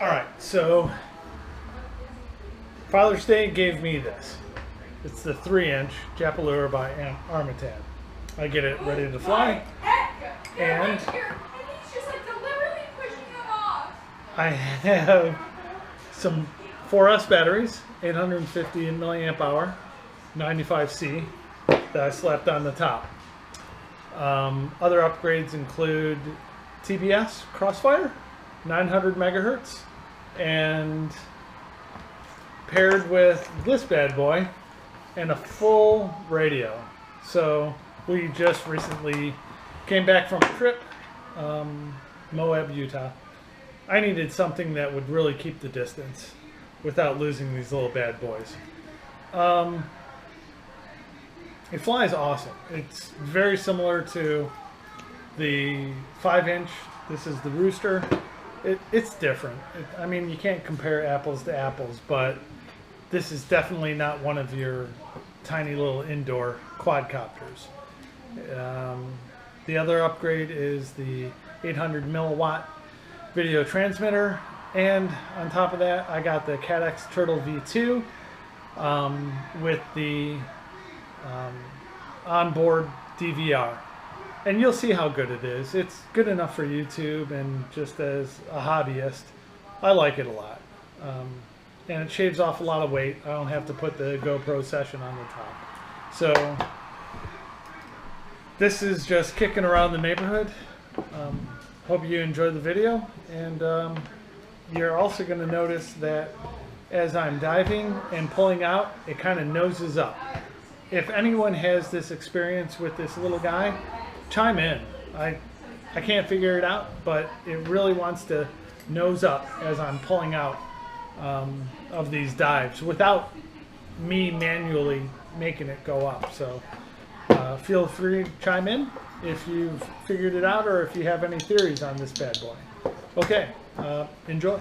All right, so Father's Day gave me this. It's the 3-inch Japalura by Armattan. I get it ready to fly, and I have some 4S batteries, 850 milliamp hour, 95C that I slapped on the top. Other upgrades include TBS Crossfire, 900 megahertz, and paired with this bad boy and a full radio. So we just recently came back from a trip, Moab, Utah. I needed something that would really keep the distance without losing these little bad boys. It flies awesome. It's very similar to the 5-inch. This is the Rooster. It's different. I mean, you can't compare apples to apples, but this is definitely not one of your tiny little indoor quadcopters. The other upgrade is the 800 milliwatt video transmitter, and on top of that I got the Caddx Turtle V2 with the onboard DVR, and you'll see how good it is. It's good enough for YouTube, and just as a hobbyist I like it a lot, and it shaves off a lot of weight. I don't have to put the GoPro Session on the top. So this is just kicking around the neighborhood. Hope you enjoyed the video, and you're also going to notice that as I'm diving and pulling out, it kind of noses up. If anyone has this experience with this little guy, chime in. I can't figure it out, but it really wants to nose up as I'm pulling out of these dives without me manually making it go up. So feel free to chime in if you've figured it out, or if you have any theories on this bad boy. Okay, enjoy.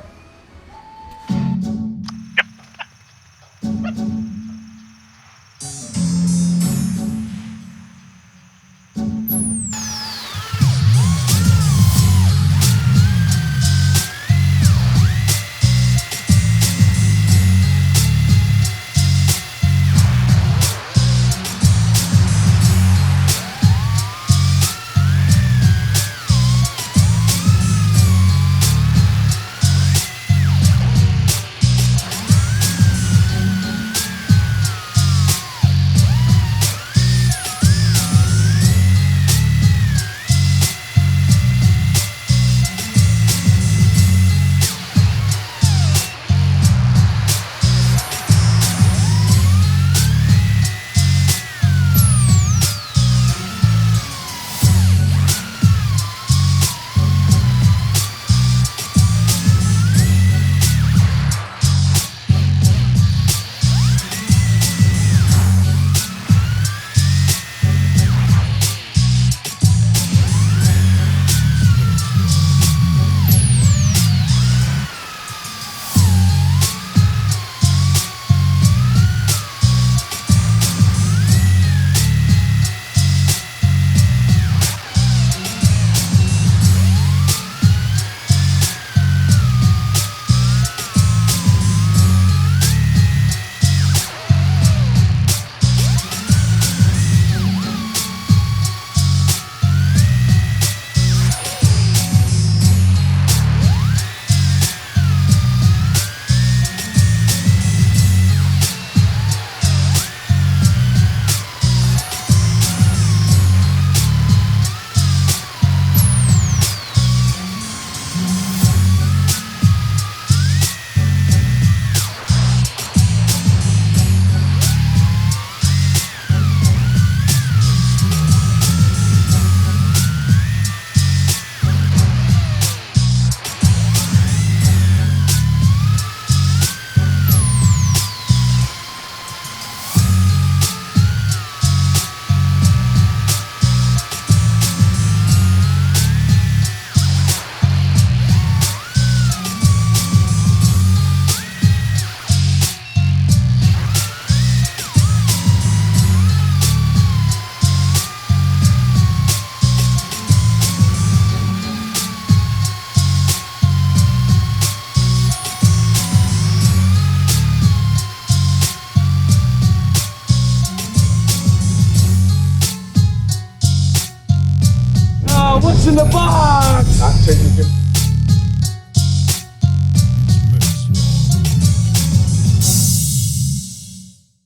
What's in the box? Not taking it.